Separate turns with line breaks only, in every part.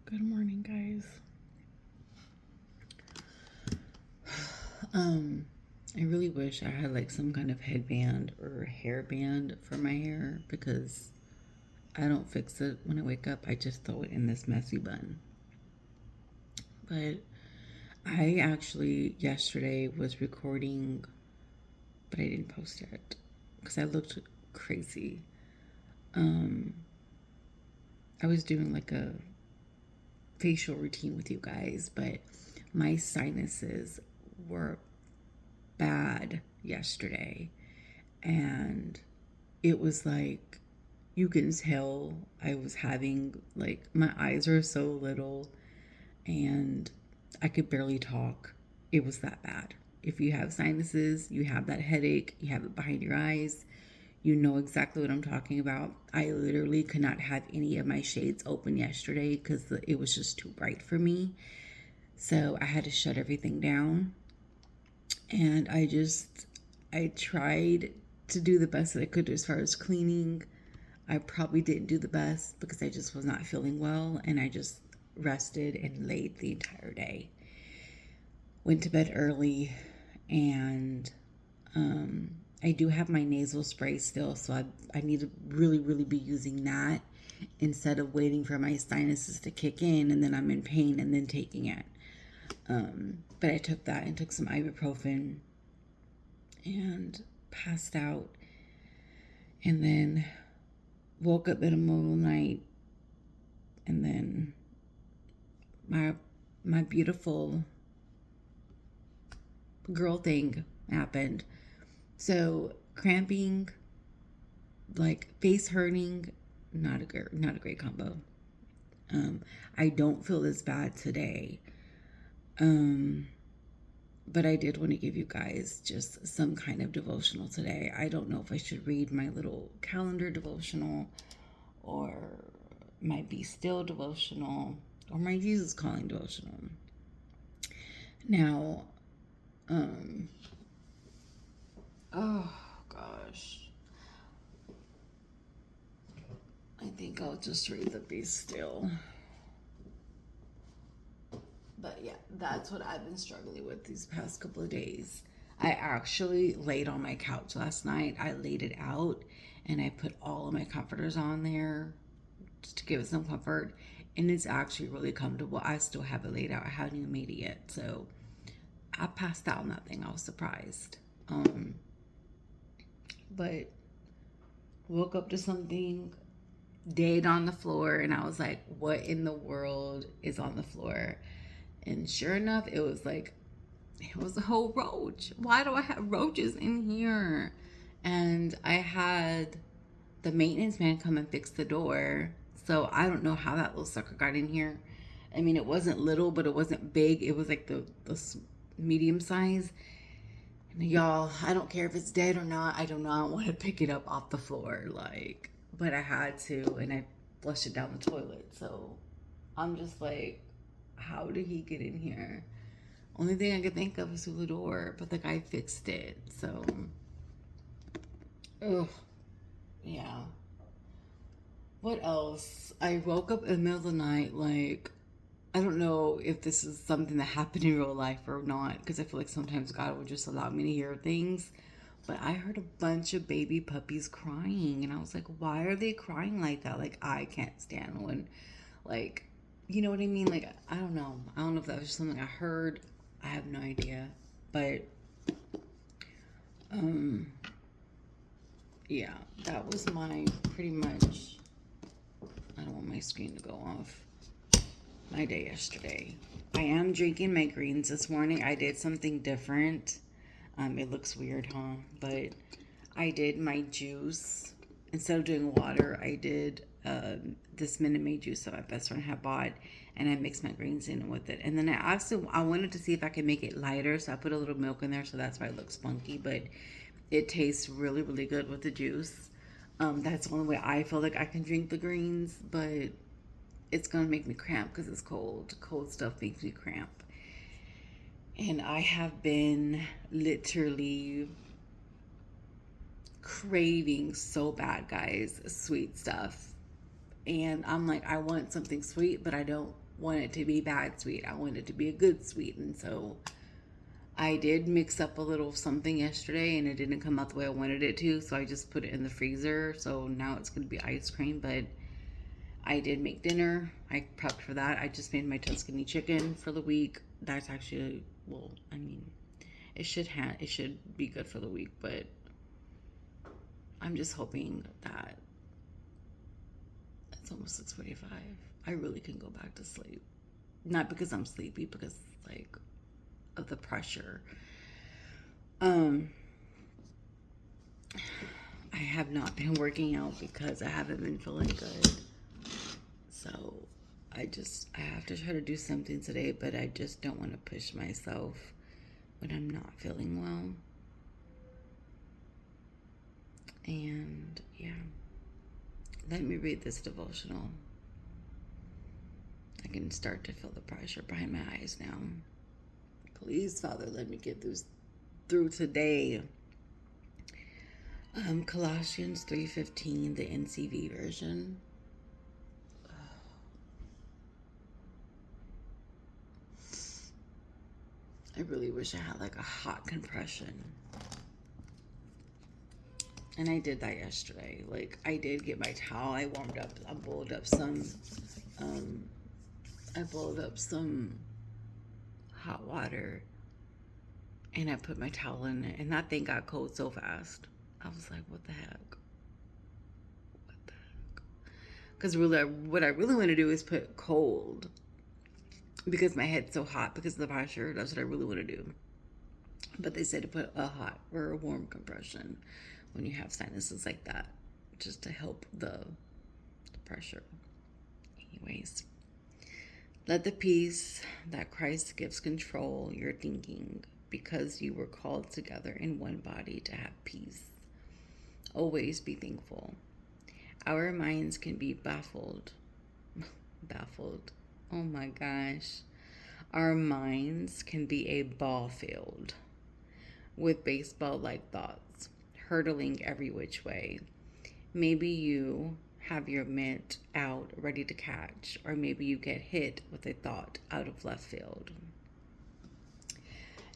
Good morning, guys. I really wish I had like some kind of headband or hairband for my hair because I don't fix it when I wake up. I just throw it in this messy bun. But I actually yesterday was recording, but I didn't post it because I looked crazy. Um, I was doing like a facial routine with you guys, but my sinuses were bad yesterday, and it was like you can tell I was having, like, my eyes were so little and I could barely talk. It was that bad. If you have sinuses, you have that headache, you have it behind your eyes, you know exactly what I'm talking about. I literally could not have any of my shades open yesterday because it was just too bright for me. So I had to shut everything down. And I tried to do the best that I could as far as cleaning. I probably didn't do the best because I just was not feeling well, and I just rested and laid the entire day. Went to bed early, and I do have my nasal spray still, so I need to really, really be using that instead of waiting for my sinuses to kick in and then I'm in pain and then taking it. But I took that and took some ibuprofen and passed out, and then woke up in the middle of the night, and then my my beautiful girl thing happened. So cramping, like face hurting, not a great combo. Um, I don't feel as bad today. Um, but I did want to give you guys just some kind of devotional today. I don't know if I should read my little calendar devotional or my Be Still devotional or my Jesus Calling devotional. Now, um, oh gosh, I think I'll just read the Be Still. But yeah, that's what I've been struggling with these past couple of days. I actually laid on my couch last night. I laid it out and I put all of my comforters on there just to give it some comfort. And it's actually really comfortable. I still have it laid out. I haven't even made it yet. So I passed out on that thing. I was surprised. But woke up to something dead on the floor, and I was like, what in the world is on the floor? And sure enough, it was a whole roach. Why do I have roaches in here? And I had the maintenance man come and fix the door. So I don't know how that little sucker got in here. I mean, it wasn't little, but it wasn't big. It was like the medium size. And y'all, I don't care if it's dead or not. I do not want to pick it up off the floor. Like, but I had to, and I flushed it down the toilet. So I'm just like, how did he get in here? Only thing I could think of is through the door, but the guy fixed it. So, ugh, yeah. What else? I woke up in the middle of the night, like, I don't know if this is something that happened in real life or not, because I feel like sometimes God will just allow me to hear things. But I heard a bunch of baby puppies crying, and I was like, why are they crying like that? Like, I can't stand when, like, you know what I mean? Like, I don't know. I don't know if that was just something I heard. I have no idea. But, um, yeah, that was my pretty much. I don't want my screen to go off. My day yesterday. I am drinking my greens this morning. I did something different. It looks weird, huh? But I did my juice. Instead of doing water, I did this Minute Maid juice that my best friend had bought, and I mixed my greens in with it. And then I wanted to see if I could make it lighter, so I put a little milk in there, so that's why it looks funky. But it tastes really, really good with the juice. That's the only way I feel like I can drink the greens, but it's gonna make me cramp because it's cold. Cold stuff makes me cramp. And I have been literally craving so bad, guys, sweet stuff. And I'm like, I want something sweet, but I don't want it to be bad sweet. I want it to be a good sweet. And so I did mix up a little something yesterday and it didn't come out the way I wanted it to. So I just put it in the freezer. So now it's going to be ice cream. But I did make dinner. I prepped for that. I just made my Tuscany chicken for the week. That's actually, well, I mean, it should be good for the week, but I'm just hoping that it's almost 6:45. I really can go back to sleep. Not because I'm sleepy, because like of the pressure. Um I have not been working out because I haven't been feeling good. So I have to try to do something today, but I just don't want to push myself when I'm not feeling well. And yeah, let me read this devotional. I can start to feel the pressure behind my eyes now. Please, Father, let me get through today. Colossians 3:15, the NCV version. I really wish I had like a hot compression. And I did that yesterday. Like, I did get my towel. I warmed up. I boiled up some hot water, and I put my towel in it, and that thing got cold so fast. I was like, what the heck? What the heck? Because really, what I really want to do is put cold, because my head's so hot because of the pressure. That's what I really want to do. But they said to put a hot or a warm compression when you have sinuses like that, just to help the pressure. Anyways, let the peace that Christ gives control your thinking, because you were called together in one body to have peace. Always be thankful. Our minds can be baffled. Baffled. Oh my gosh. Our minds can be a ball field with baseball-like thoughts, hurtling every which way. Maybe you have your mitt out ready to catch, or maybe you get hit with a thought out of left field.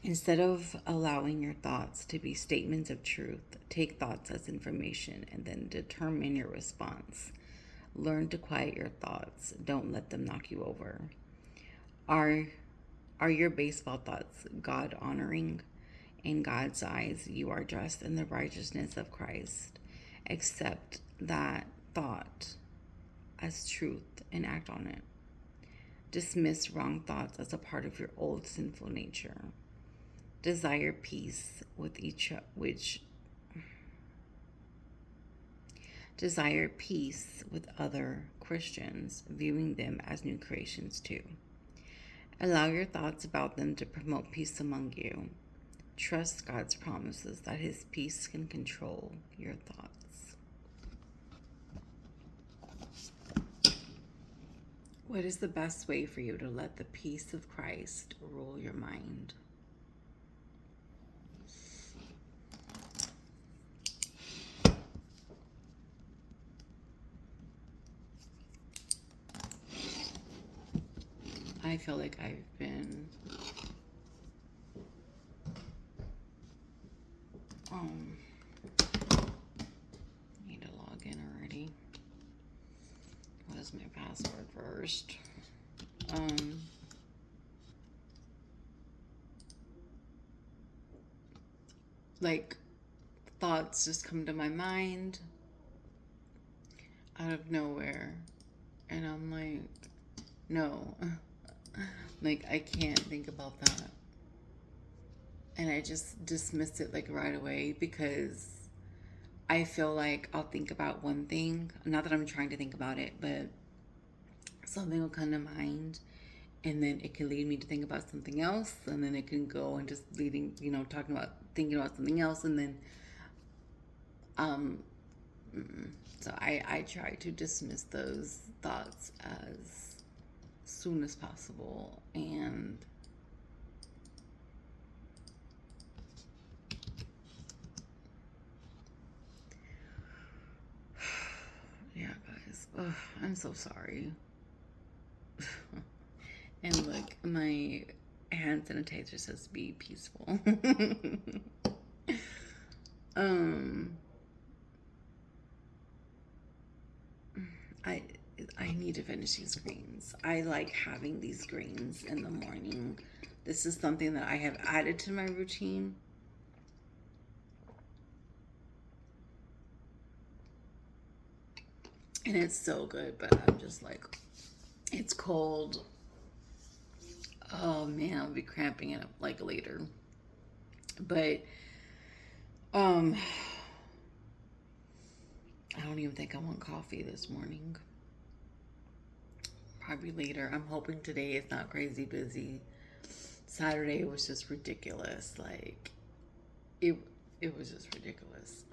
Instead of allowing your thoughts to be statements of truth, take thoughts as information and then determine your response. Learn to quiet your thoughts. Don't let them knock you over. Are your baseball thoughts God honoring? In God's eyes, you are dressed in the righteousness of Christ. Accept that thought as truth and act on it. Dismiss wrong thoughts as a part of your old sinful nature. Desire peace with other Christians, viewing them as new creations too. Allow your thoughts about them to promote peace among you. Trust God's promises that His peace can control your thoughts. What is the best way for you to let the peace of Christ rule your mind? I feel like I've been need to log in already. What is my password first? Like, thoughts just come to my mind out of nowhere, and I'm like, no. Like, I can't think about that. And I just dismiss it like right away, because I feel like I'll think about one thing. Not that I'm trying to think about it, but something will come to mind, and then it can lead me to think about something else, and then it can go and just thinking about something else, and then so I try to dismiss those thoughts as soon as possible. And yeah, guys, I'm so sorry. And look, my hand sanitizer says be peaceful. um, I I need to finish these greens. I like having these greens in the morning. This is something that I have added to my routine. And it's so good, but I'm just like, it's cold. Oh man, I'll be cramping it up like later. But um I don't even think I want coffee this morning. Probably later. I'm hoping today is not crazy busy. Saturday was just ridiculous. Like it it was just ridiculous.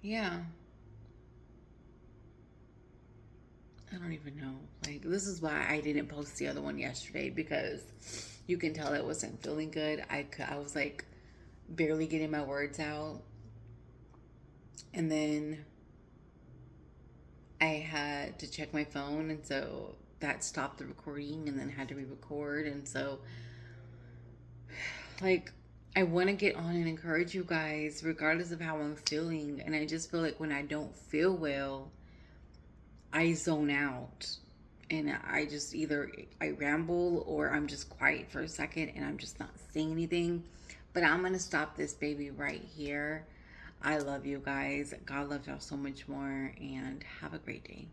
Yeah. I don't even know. Like this is why I didn't post the other one yesterday, because you can tell I wasn't feeling good. I was like barely getting my words out. And then I had to check my phone, and so that stopped the recording and then had to re-record. And so like I want to get on and encourage you guys regardless of how I'm feeling. And I just feel like when I don't feel well, I zone out, and I just either I ramble or I'm just quiet for a second and I'm just not saying anything. But I'm going to stop this baby right here. I love you guys. God loves y'all so much more, and have a great day.